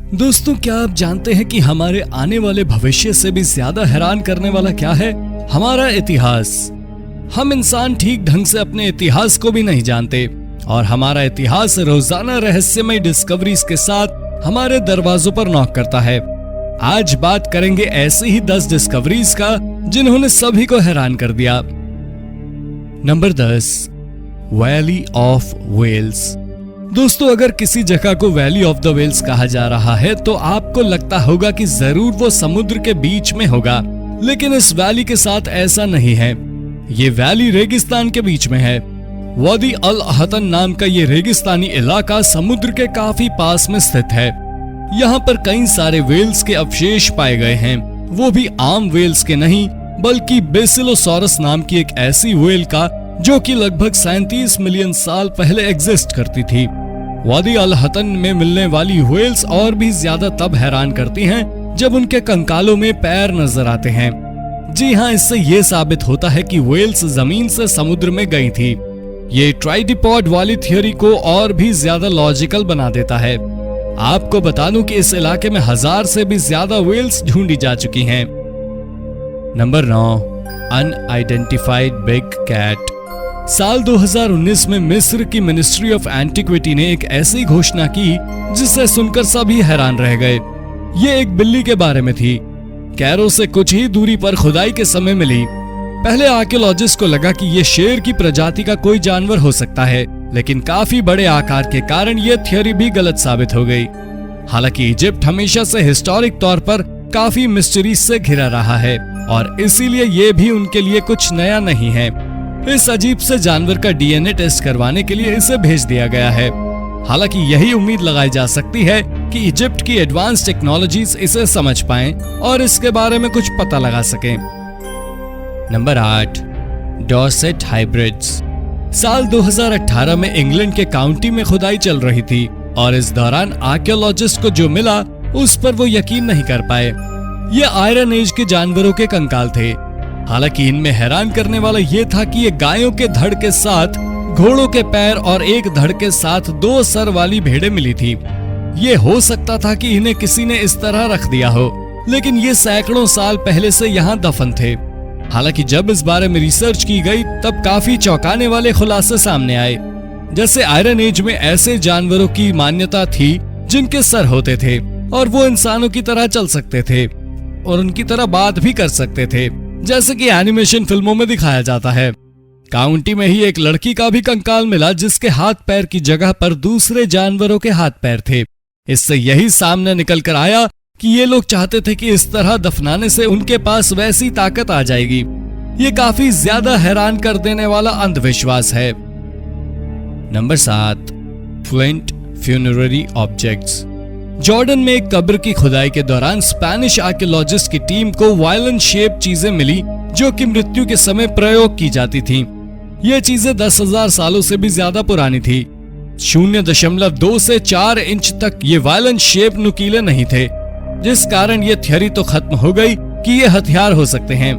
दोस्तों, क्या आप जानते हैं कि हमारे आने वाले भविष्य से भी ज्यादा हैरान करने वाला क्या है? हमारा इतिहास। हम इंसान ठीक ढंग से अपने इतिहास को भी नहीं जानते और हमारा इतिहास रोजाना रहस्यमय डिस्कवरीज के साथ हमारे दरवाजों पर नॉक करता है। आज बात करेंगे ऐसी ही 10 डिस्कवरीज का जिन्होंने सभी को हैरान कर दिया। Number 10, valley of whales. दोस्तों, अगर किसी जगह को वैली ऑफ द वेल्स कहा जा रहा है तो आपको लगता होगा कि जरूर वो समुद्र के बीच में होगा, लेकिन इस वैली के साथ ऐसा नहीं है। ये वैली रेगिस्तान के बीच में है। वादी अल अहतन नाम का ये रेगिस्तानी इलाका समुद्र के काफी पास में स्थित है। यहाँ पर कई सारे वेल्स के अवशेष पाए गए हैं, वो भी आम वेल्स के नहीं बल्कि बेसिलोसॉरस नाम की एक ऐसी वेल का जो कि लगभग 37 मिलियन साल पहले एग्जिस्ट करती थी। वादी अल हतन में मिलने वाली वेल्स और भी ज्यादा तब हैरान करती हैं जब उनके कंकालों में पैर नजर आते हैं। जी हाँ, इससे ये साबित होता है कि वेल्स जमीन से समुद्र में गई थी। ये ट्राइडिपॉड वाली थ्योरी को और भी ज्यादा लॉजिकल बना देता है। आपको बता दूं कि इस इलाके में 1000 से भी ज्यादा वेल्स ढूंढी जा चुकी हैं। Number 9, unidentified big cat. साल 2019 में मिस्र की मिनिस्ट्री ऑफ एंटिक्विटी ने एक ऐसी घोषणा की जिसे सुनकर सभी हैरान रह गए। ये एक बिल्ली के बारे में थी। कैरो से कुछ ही दूरी पर खुदाई के समय मिली। पहले आर्कियोलॉजिस्ट को लगा कि ये शेर की प्रजाति का कोई जानवर हो सकता है, लेकिन काफी बड़े आकार के कारण ये थ्योरी भी गलत साबित हो गई। हालांकि इजिप्ट हमेशा से हिस्टोरिक तौर पर काफी मिस्ट्रीज से घिरा रहा है और इसीलिए ये भी उनके लिए कुछ नया नहीं है। इस अजीब से जानवर का डीएनए टेस्ट करवाने के लिए इसे भेज दिया गया है। हालांकि यही उम्मीद लगाई जा सकती है कि इजिप्ट की एडवांस टेक्नोलॉजीज इसे समझ पाएं और इसके बारे में कुछ पता लगा सकें। Number 8, Dorset hybrids. साल 2018 में इंग्लैंड के काउंटी में खुदाई चल रही थी और इस दौरान आर्कियोलॉजिस्ट को जो मिला उस पर वो यकीन नहीं कर पाए। ये आयरन एज के जानवरों के कंकाल थे। हालांकि इनमें हैरान करने वाला ये था कि ये गायों के धड़ के साथ घोड़ों के पैर और एक धड़ के साथ 2 सर वाली भेड़ें मिली थी। ये हो सकता था कि इन्हें किसी ने इस तरह रख दिया हो, लेकिन ये सैकड़ों साल पहले से यहाँ दफन थे। हालांकि जब इस बारे में रिसर्च की गई तब काफी चौंकाने वाले खुलासे सामने आए। जैसे आयरन एज में ऐसे जानवरों की मान्यता थी जिनके सर होते थे और वो इंसानों की तरह चल सकते थे और उनकी तरह बात भी कर सकते थे, जैसे कि एनिमेशन फिल्मों में दिखाया जाता है। काउंटी में ही एक लड़की का भी कंकाल मिला जिसके हाथ पैर की जगह पर दूसरे जानवरों के हाथ पैर थे। इससे यही सामने निकल कर आया कि ये लोग चाहते थे कि इस तरह दफनाने से उनके पास वैसी ताकत आ जाएगी। ये काफी ज्यादा हैरान कर देने वाला अंधविश्वास है। Number 7, flint funerary objects. Jordan में एक कब्र की खुदाई के दौरान स्पेनिश आर्कियोलॉजिस्ट की टीम को वायलेंट शेप चीजें मिली जो कि मृत्यु के समय प्रयोग की जाती थीं। ये चीजें 10,000 सालों से भी ज्यादा पुरानी थी। 0.2 से 4 इंच तक ये वायलेंट शेप नुकीले नहीं थे, जिस कारण ये थ्योरी तो खत्म हो गई कि ये हथियार हो सकते हैं।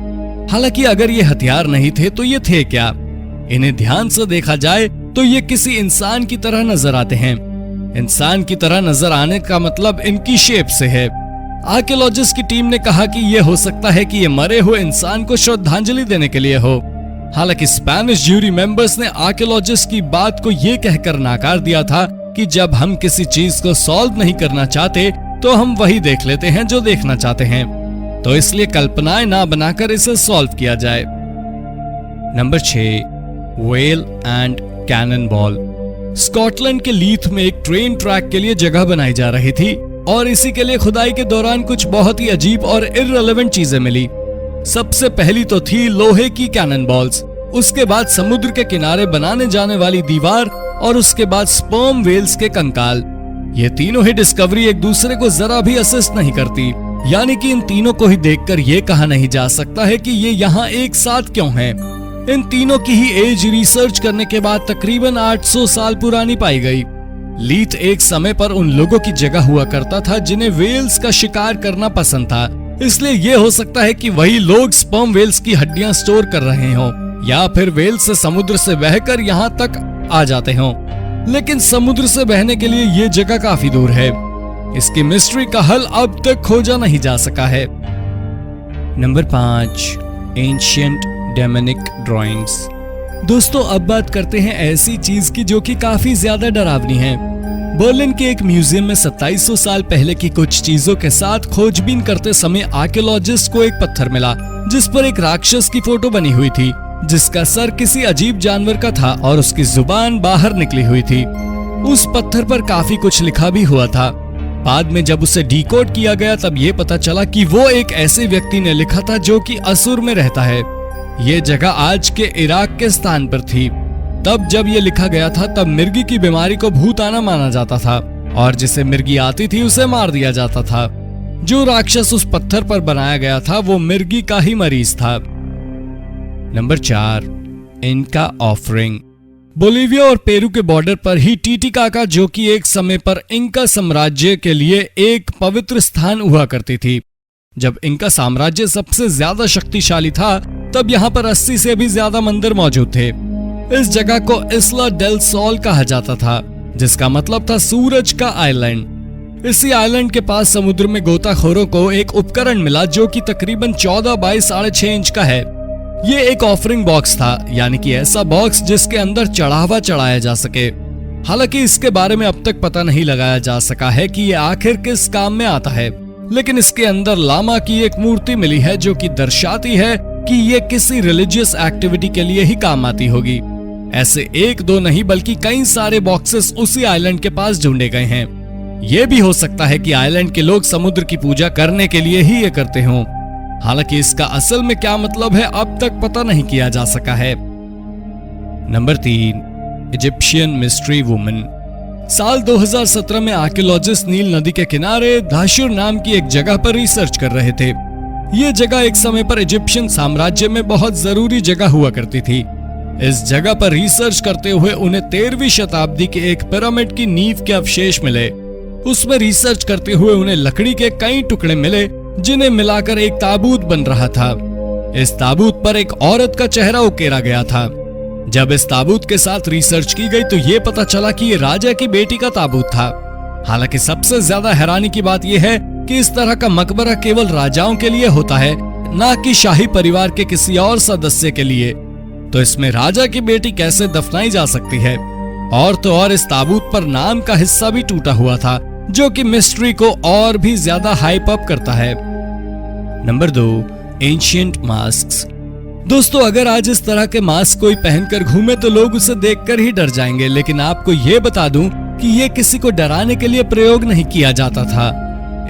हालांकि अगर ये हथियार नहीं थे तो ये थे क्या? इन्हें ध्यान से देखा जाए तो ये किसी इंसान की तरह नजर आते हैं। इंसान की तरह नजर आने का मतलब इनकी शेप से है। आर्कियोलॉजिस्ट की टीम ने कहा कि यह हो सकता है कि ये मरे हुए इंसान को श्रद्धांजलि देने के लिए हो। हालांकि स्पेनिश ज्यूरी मेंबर्स ने आर्कियोलॉजिस्ट की बात को ये कहकर नकार दिया था कि जब हम किसी चीज को सॉल्व नहीं करना चाहते तो हम वही देख लेते हैं जो देखना चाहते हैं, तो इसलिए कल्पनाएं ना बनाकर इसे सॉल्व किया जाए। Number 6, whale and cannon ball. Scotland के लीथ में एक ट्रेन ट्रैक के लिए जगह बनाई जा रही थी और इसी के लिए खुदाई के दौरान कुछ बहुत ही अजीब और इररिलेवेंट चीजें मिली। सबसे पहली तो थी लोहे की कैनन बॉल्स, उसके बाद समुद्र के किनारे बनाने जाने वाली दीवार और उसके बाद स्पर्म वेल्स के कंकाल। ये तीनों ही डिस्कवरी एक दूसरे को जरा भी असिस्ट नहीं करती, यानी कि इन तीनों को ही देखकर ये कहा नहीं जा सकता है कि ये यहाँ एक साथ क्यों हैं। इन तीनों की ही एज रिसर्च करने के बाद तकरीबन 800 साल पुरानी पाई गई। लीथ एक समय पर उन लोगों की जगह हुआ करता था जिन्हें वेल्स का शिकार करना पसंद था, इसलिए ये हो सकता है कि वही लोग स्पर्म वेल्स की हड्डियां स्टोर कर रहे हों या फिर वेल से समुद्र से बहकर यहाँ तक आ जाते हों। लेकिन समुद्र से बहने के लिए ये जगह काफी दूर है, इसकी मिस्ट्री का हल अब तक खोजा नहीं जा सका है। Number 5, ancient demonic drawings. दोस्तों अब बात करते हैं ऐसी चीज की जो कि काफी ज्यादा डरावनी है। बर्लिन के एक म्यूजियम में 2700 साल पहले की कुछ चीजों के साथ खोजबीन करते समय आर्कियोलॉजिस्ट को एक पत्थर मिला जिस पर एक राक्षस की फोटो बनी हुई थी, जिसका सर किसी अजीब जानवर का था और उसकी जुबान बाहर निकली हुई थी। उस पत्थर पर काफी कुछ लिखा भी हुआ था। बाद में जब उसे डिकोड किया गया तब ये पता चला कि वो एक ऐसे व्यक्ति ने लिखा था जो कि असुर में रहता है। ये जगह आज के इराक के स्थान पर थी। तब जब ये लिखा गया था तब मिर्गी की बीमारी को भूत आना माना जाता था और जिसे मिर्गी आती थी उसे मार दिया जाता था। जो राक्षस उस पत्थर पर बनाया गया था वो मिर्गी का ही मरीज था। नंबर 4, इनका ऑफरिंग। बोलिविया और पेरू के बॉर्डर पर ही टिटिकाका, जो कि एक समय पर इंका साम्राज्य के लिए एक पवित्र स्थान हुआ करती थी। जब इंका साम्राज्य सबसे ज्यादा शक्तिशाली था तब यहाँ पर 80 से भी ज्यादा मंदिर मौजूद थे। इस जगह को इस्ला डेल सोल कहा जाता था, जिसका मतलब था सूरज का आइलैंड। इसी आइलैंड के पास समुद्र में गोताखोरों को एक उपकरण मिला जो कि तकरीबन 14 बाई 6.5 इंच का है। ये एक ऑफरिंग बॉक्स था, यानी कि ऐसा बॉक्स जिसके अंदर चढ़ावा चढ़ाया जा सके। हालांकि इसके बारे में अब तक पता नहीं लगाया जा सका है कि ये आखिर किस काम में आता है, लेकिन इसके अंदर लामा की एक मूर्ति मिली है जो कि दर्शाती है कि ये किसी रिलीजियस एक्टिविटी के लिए ही काम आती होगी। ऐसे एक दो नहीं बल्कि कई सारे बॉक्सेस उसी आइलैंड के पास ढूंढे गए हैं। ये भी हो सकता है कि आइलैंड के लोग समुद्र की पूजा करने के लिए ही ये करते हों। हालांकि इसका असल में क्या मतलब है अब तक पता नहीं किया जा सका है। Number 3, Egyptian mystery woman. साल 2017 में आर्कियोलॉजिस्ट नील नदी के किनारे दाशुर नाम की एक जगह पर रिसर्च कर रहे थे। ये जगह एक समय पर इजिप्शियन साम्राज्य में बहुत जरूरी जगह हुआ करती थी। इस जगह पर रिसर्च करते हुए उन्हें 13वीं शताब्दी के एक पिरामिड की नींव के अवशेष मिले। उसमें रिसर्च करते हुए उन्हें लकड़ी के कई टुकड़े मिले जिन्हें मिलाकर एक ताबूत बन रहा था। इस ताबूत पर एक औरत का चेहरा उकेरा गया था। जब इस ताबूत के साथ रिसर्च की गई तो ये पता चला कि ये राजा की बेटी का ताबूत था। हालांकि सबसे ज्यादा हैरानी की बात यह है कि इस तरह का मकबरा केवल राजाओं के लिए होता है, ना कि शाही परिवार के किसी और सदस्य के लिए। तो इसमें राजा की बेटी कैसे दफनाई जा सकती है? और तो और इस ताबूत पर नाम का हिस्सा भी टूटा हुआ था, जो कि मिस्ट्री को और भी ज्यादा हाइप अप करता है। Number 2, ancient masks. दोस्तों अगर आज इस तरह के मास्क कोई पहनकर घूमे तो लोग उसे देखकर ही डर जाएंगे, लेकिन आपको ये बता दूं कि ये किसी को डराने के लिए प्रयोग नहीं किया जाता था।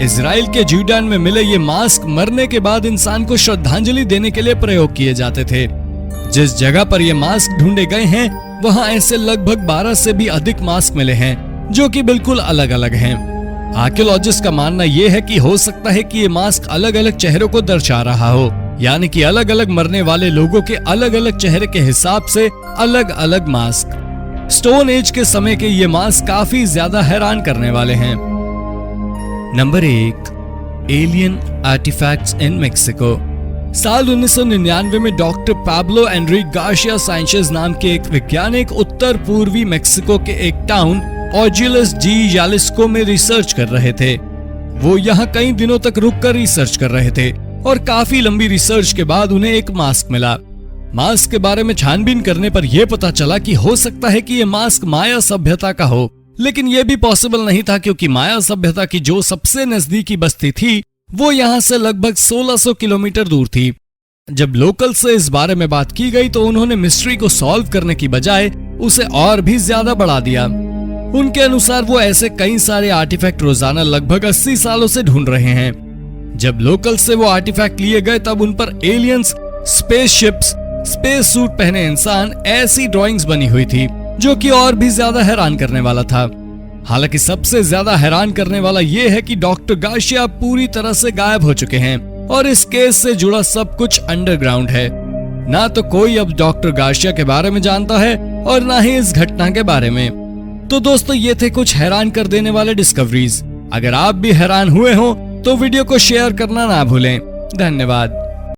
इजराइल के जूडान में मिले ये मास्क मरने के बाद इंसान को श्रद्धांजलि देने के लिए प्रयोग किए जाते थे। जिस जगह पर ये मास्क ढूंढे गए हैं वहां ऐसे लगभग 12 से भी अधिक मास्क मिले हैं जो कि बिल्कुल अलग अलग हैं। आर्कियोलॉजिस्ट का मानना यह है कि हो सकता है कि ये मास्क अलग अलग चेहरों को दर्शा रहा हो, यानी कि अलग अलग मरने वाले लोगों के अलग अलग चेहरे के हिसाब से अलग अलग मास्क। स्टोन एज के समय के ये मास्क काफी ज्यादा हैरान करने वाले हैं। Number 1, alien artifacts in Mexico. साल 1999 में doctor Pablo Enrique Garcia Sanchez नाम के एक वैज्ञानिक उत्तर पूर्वी मेक्सिको के एक टाउन ऑर्जिलस डी जालिस्को में रिसर्च कर रहे थे। वो यहाँ कई दिनों तक रुककर रिसर्च कर रहे थे और काफी लंबी रिसर्च के बाद उन्हें एक मास्क मिला। मास्क के बारे में छानबीन करने पर यह पता चला कि हो सकता है कि ये मास्क माया सभ्यता का हो, लेकिन यह भी पॉसिबल नहीं था क्योंकि माया सभ्यता की जो सबसे नजदीकी बस्ती थी वो यहाँ से लगभग 1600 किलोमीटर दूर थी। जब लोकल से इस बारे में बात की गई तो उन्होंने मिस्ट्री को सॉल्व करने की बजाय उसे और भी ज्यादा बढ़ा दिया। उनके अनुसार वो ऐसे कई सारे आर्टिफैक्ट रोजाना लगभग 80 सालों से ढूंढ रहे हैं। जब लोकल से वो आर्टिफैक्ट लिए गए तब उन पर एलियंस, स्पेसशिप्स, स्पेस सूट पहने इंसान, ऐसी ड्राइंग्स बनी हुई थी जो कि और भी ज्यादा हैरान करने वाला था। हालांकि सबसे ज्यादा हैरान करने वाला यह है कि डॉक्टर गार्सिया पूरी तरह से गायब हो चुके हैं और इस केस से जुड़ा सब कुछ अंडरग्राउंड है। ना तो कोई अब डॉक्टर गार्सिया के बारे में जानता है और ना ही इस घटना के बारे में। तो दोस्तों ये थे कुछ हैरान कर देने वाले डिस्कवरीज। अगर आप भी हैरान हुए हो तो वीडियो को शेयर करना ना भूलें। धन्यवाद।